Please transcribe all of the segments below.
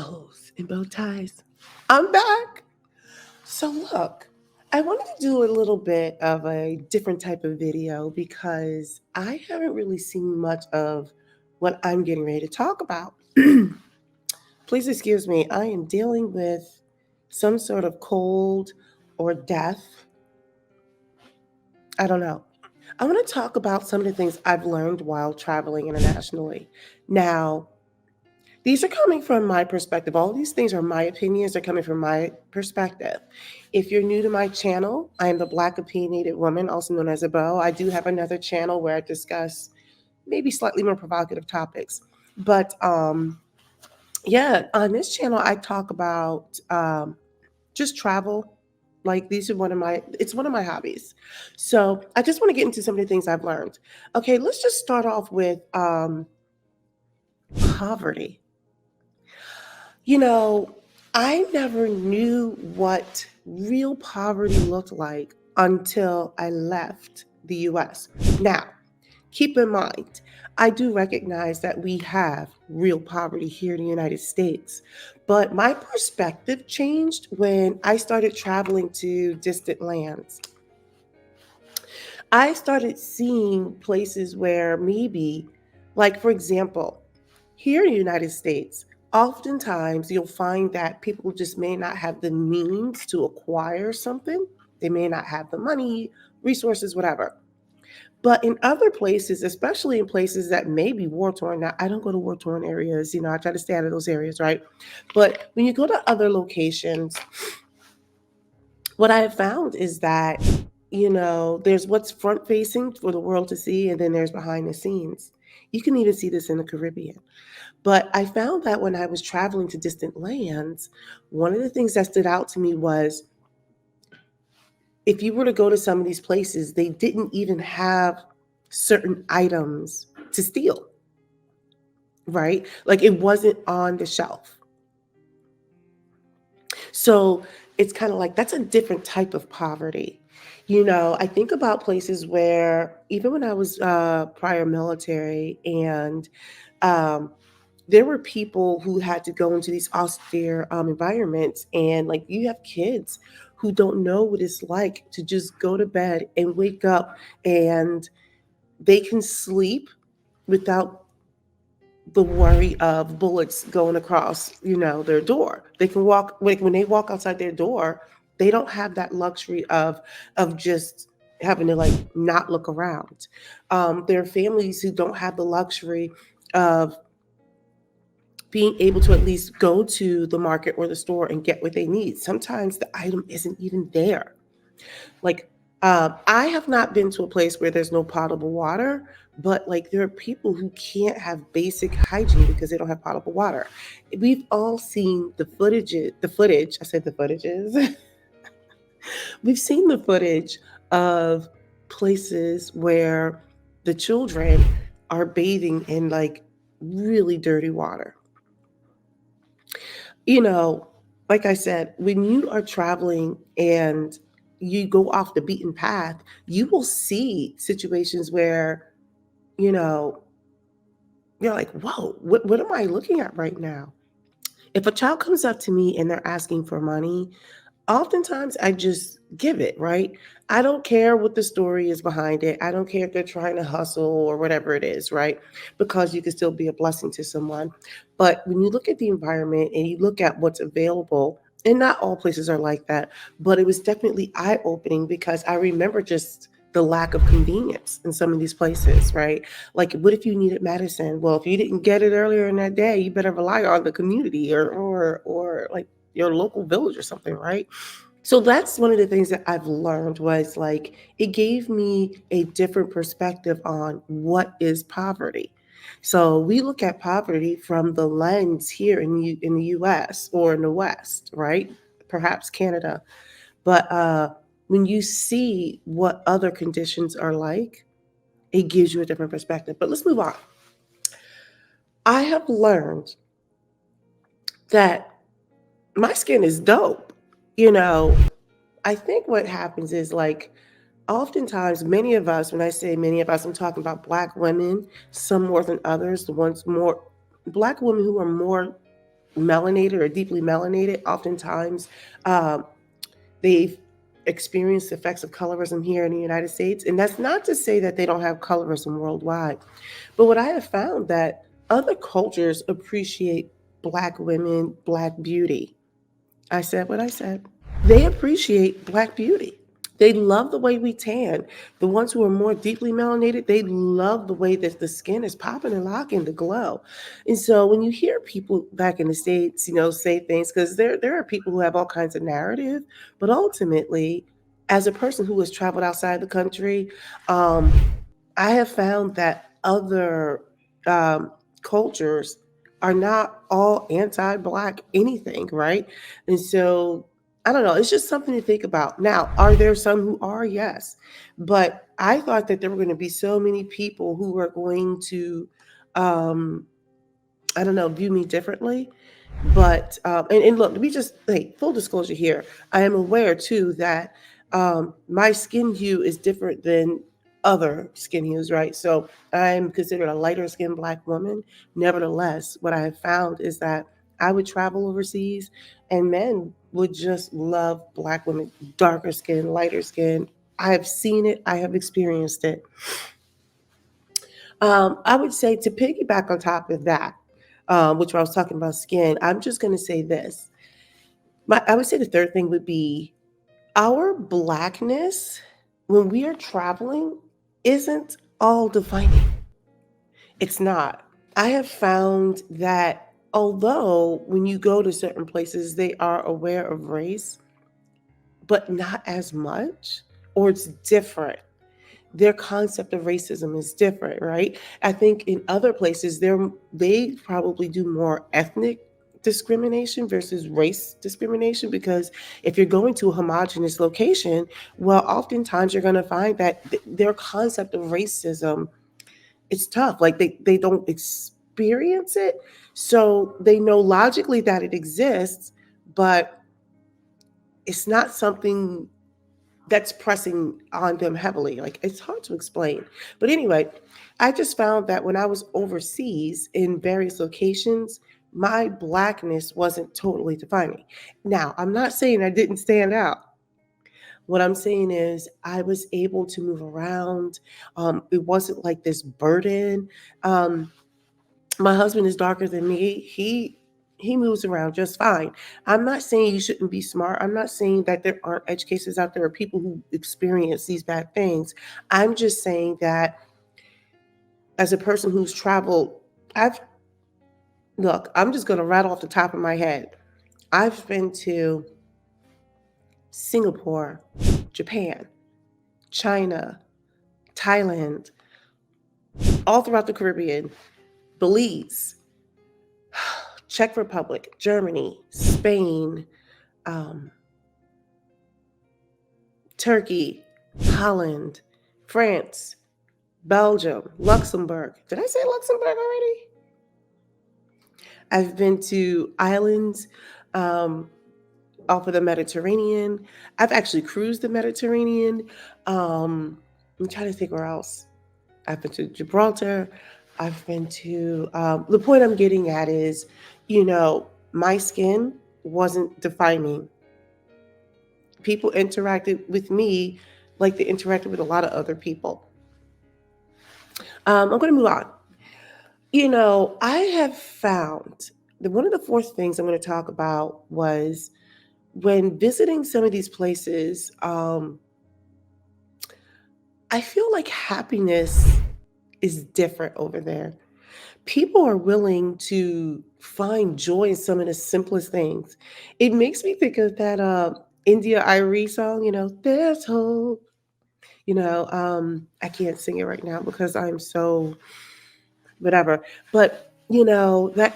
bows and bow ties. I'm back. So, look, I wanted to do a little bit of a different type of video because I haven't really seen much of what I'm getting ready to talk about. Please excuse me, I am dealing with some sort of cold or death. I don't know. I want to talk about some of the things I've learned while traveling internationally. Now, these are coming from my perspective. All these things are my opinions, they're coming from my perspective. If you're new to my channel, I am the Black Opinionated Woman, also known as a Beau. I do have another channel where I discuss maybe slightly more provocative topics. But yeah, on this channel, I talk about just travel. Like these are it's one of my hobbies. So I just want to get into some of the things I've learned. Okay, let's just start off with poverty. You know, I never knew what real poverty looked like until I left the US. Now, keep in mind, I do recognize that we have real poverty here in the United States, but my perspective changed when I started traveling to distant lands. I started seeing places where maybe, like for example, here in the United States, oftentimes you'll find that people just may not have the means to acquire something. They may not have the money, resources, whatever. But in other places, especially in places that may be war torn, now I don't go to war torn areas, I try to stay out of those areas, right? But when you go to other locations, what I have found is that, there's what's front facing for the world to see, and then there's behind the scenes. You can even see this in the Caribbean. But I found that when I was traveling to distant lands, one of the things that stood out to me was if you were to go to some of these places, they didn't even have certain items to steal, right? Like it wasn't on the shelf. So it's kind of like that's a different type of poverty. I think about places where even when I was prior military and um, there were people who had to go into these austere environments, and like you have kids who don't know what it's like to just go to bed and wake up and they can sleep without the worry of bullets going across, their door. They can walk, like when they walk outside their door, they don't have that luxury of just having to like not look around. There are families who don't have the luxury of being able to at least go to the market or the store and get what they need. Sometimes the item isn't even there. Like, I have not been to a place where there's no potable water, but like there are people who can't have basic hygiene because they don't have potable water. We've all seen the footage. I said the footages. We've seen the footage of places where the children are bathing in like really dirty water. You know, like I said, when you are traveling and you go off the beaten path, you will see situations where, you know, you're like, whoa, what am I looking at right now? If a child comes up to me and they're asking for money, oftentimes I just give it, right? I don't care what the story is behind it. I don't care if they're trying to hustle or whatever it is, right? Because you can still be a blessing to someone. But when you look at the environment and you look at what's available, and not all places are like that, but it was definitely eye opening because I remember just the lack of convenience in some of these places, right? Like, what if you needed medicine? Well, if you didn't get it earlier in that day, you better rely on the community or like your local village or something, right? So that's one of the things that I've learned was like it gave me a different perspective on what is poverty. So we look at poverty from the lens here in the US or in the West, right? Perhaps Canada. But when you see what other conditions are like, it gives you a different perspective. But let's move on. I have learned that my skin is dope. You know, I think what happens is like oftentimes many of us, when I say many of us, I'm talking about Black women, some more than others, the ones more Black women who are more melanated or deeply melanated, oftentimes um, they've experienced the effects of colorism here in the United States. And that's not to say that they don't have colorism worldwide. But what I have found that other cultures appreciate Black women, Black beauty. I said what I said. They appreciate Black beauty. They love the way we tan. The ones who are more deeply melanated, they love the way that the skin is popping and locking, the glow. And so when you hear people back in the States, say things, because there are people who have all kinds of narrative, but ultimately, as a person who has traveled outside the country, um, I have found that other um, cultures are not all anti-Black anything, right? And so I don't know. It's just something to think about. Now, are there some who are? Yes. But I thought that there were going to be so many people who were going to, um, I don't know, view me differently. But and look, let me just full disclosure here. I am aware too that my skin hue is different than other skin hues, right? So I'm considered a lighter skinned Black woman. Nevertheless, what I have found is that I would travel overseas and men would just love Black women, darker skin, lighter skin. I have seen it, I have experienced it. I would say to piggyback on top of that, which I was talking about skin, I'm just going to say this. I would say the third thing would be our Blackness when we are traveling isn't all defining. It's not. I have found that although when you go to certain places, they are aware of race, but not as much, or it's different. Their concept of racism is different, right? I think in other places they probably do more ethnic discrimination versus race discrimination, because if you're going to a homogenous location, well, oftentimes you're going to find that their concept of racism is tough. Like they don't experience it, so they know logically that it exists, but it's not something that's pressing on them heavily. Like it's hard to explain. But anyway, I just found that when I was overseas in various locations, my Blackness wasn't totally defining. Now, I'm not saying I didn't stand out. What I'm saying is I was able to move around. It wasn't like this burden. Um, my husband is darker than me. He moves around just fine. I'm not saying you shouldn't be smart. I'm not saying that there aren't edge cases out there or people who experience these bad things. I'm just saying that as a person who's traveled, I've look, I'm just gonna rattle off the top of my head. I've been to Singapore, Japan, China, Thailand, all throughout the Caribbean, Belize, Czech Republic, Germany, Spain, um, Turkey, Holland, France, Belgium, Luxembourg. Did I say Luxembourg already? I've been to islands off of the Mediterranean. I've actually cruised the Mediterranean. I'm trying to think where else. I've been to Gibraltar. I've been to, the point I'm getting at is, my skin wasn't defining. People interacted with me like they interacted with a lot of other people. I'm going to move on. I have found that one of the fourth things I'm going to talk about was when visiting some of these places, I feel like happiness is different over there. People are willing to find joy in some of the simplest things. It makes me think of that India Irie song, there's hope. I can't sing it right now because I'm so whatever. But you know, do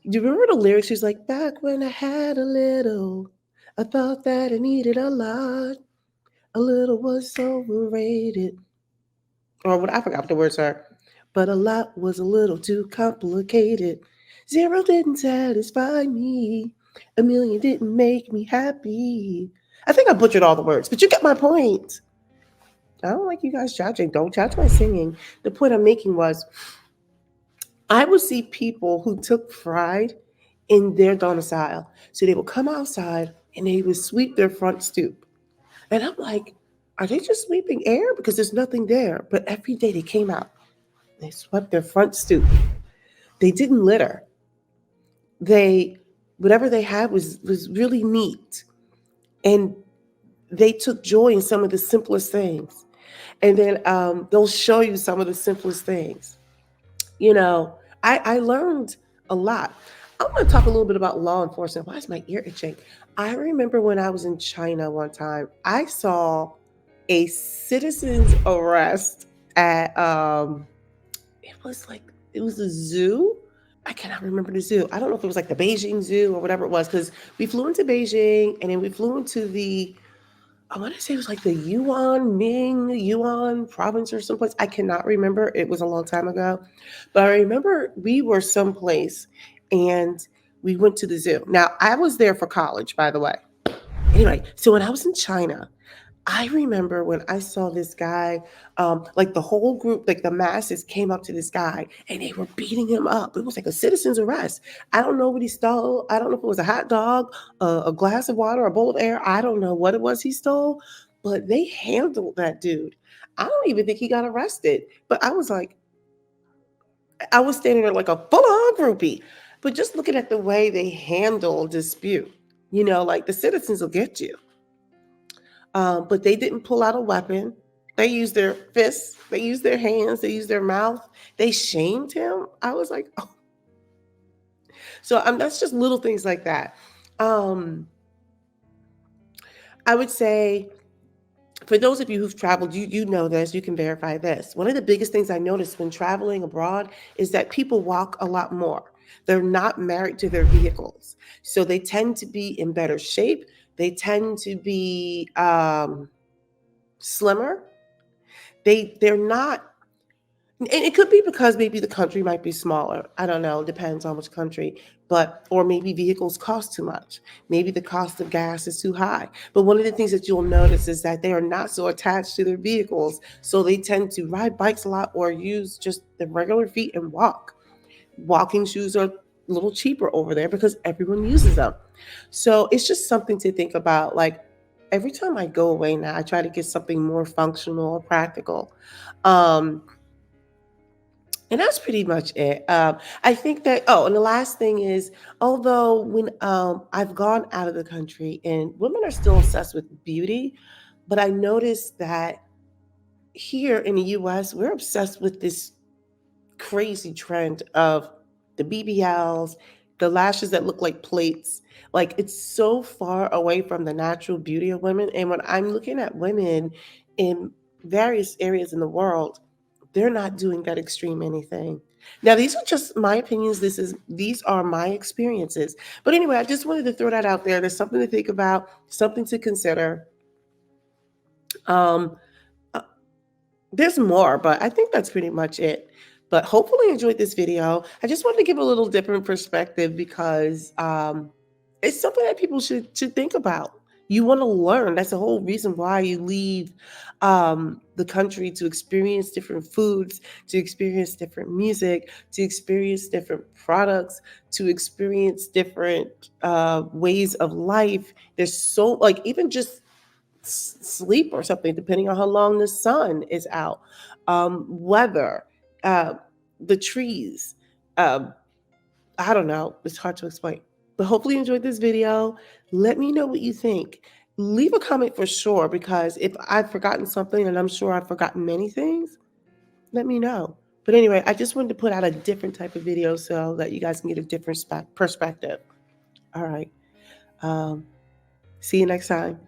you remember the lyrics? She's like, back when I had a little, I thought that I needed a lot. A little was overrated. Or what I forgot what the words are. But a lot was a little too complicated. Zero didn't satisfy me. A million didn't make me happy. I think I butchered all the words, but you get my point. I don't like you guys judging. Don't judge my singing. The point I'm making was I would see people who took pride in their domicile. So they would come outside and they would sweep their front stoop. And I'm like, are they just sweeping air? Because there's nothing there. But every day they came out, they swept their front stoop. They didn't litter. They, whatever they had was really neat. And they took joy in some of the simplest things. And then they'll show you some of the simplest things. You know, I learned a lot. I'm going to talk a little bit about law enforcement. Why is my ear itching? I remember when I was in China one time, I saw a citizen's arrest at it was like it was a zoo. I cannot remember the zoo. I don't know if it was like the Beijing Zoo or whatever it was, because we flew into Beijing and then we flew into the, I want to say it was like the Yuan province or someplace. I cannot remember. It was a long time ago. But I remember we were someplace and we went to the zoo. Now, I was there for college, by the way. Anyway, so when I was in China, I remember when I saw this guy, like the whole group, like the masses came up to this guy and they were beating him up. It was like a citizen's arrest. I don't know what he stole. I don't know if it was a hot dog, a glass of water, a bowl of air. I don't know what it was he stole, but they handled that dude. I don't even think he got arrested. But I was like, I was standing there like a full on groupie. But just looking at the way they handle dispute, like the citizens will get you. But they didn't pull out a weapon. They used their fists, they used their hands, they used their mouth. They shamed him. I was like, oh. So that's just little things like that. Um, I would say for those of you who've traveled, you know this, you can verify this. One of the biggest things I noticed when traveling abroad is that people walk a lot more. They're not married to their vehicles. So they tend to be in better shape. They tend to be slimmer. They're not, and it could be because maybe the country might be smaller. I don't know, depends on which country. But or maybe vehicles cost too much. Maybe the cost of gas is too high. But one of the things that you'll notice is that they are not so attached to their vehicles, so they tend to ride bikes a lot or use just the regular feet and walk. Walking shoes are a little cheaper over there because everyone uses them. So it's just something to think about. Like every time I go away now, I try to get something more functional or practical. Um, and that's pretty much it. I think that, oh, and the last thing is, although when I've gone out of the country and women are still obsessed with beauty, but I noticed that here in the US, we're obsessed with this crazy trend of the BBLs, the lashes that look like plates. Like it's so far away from the natural beauty of women. And when I'm looking at women in various areas in the world, they're not doing that extreme anything. Now, these are just my opinions. These are my experiences. But anyway, I just wanted to throw that out there. There's something to think about, something to consider. Um, uh, there's more, but I think that's pretty much it. But hopefully you enjoyed this video. I just wanted to give a little different perspective because it's something that people should think about. You want to learn. That's the whole reason why you leave the country, to experience different foods, to experience different music, to experience different products, to experience different ways of life. There's so, like, even just sleep or something, depending on how long the sun is out, weather, uh, the trees. Um, I don't know. It's hard to explain. But hopefully you enjoyed this video. Let me know what you think. Leave a comment for sure, because if I've forgotten something, and I'm sure I've forgotten many things, let me know. But anyway, I just wanted to put out a different type of video so that you guys can get a different perspective. All right. Um, See you next time.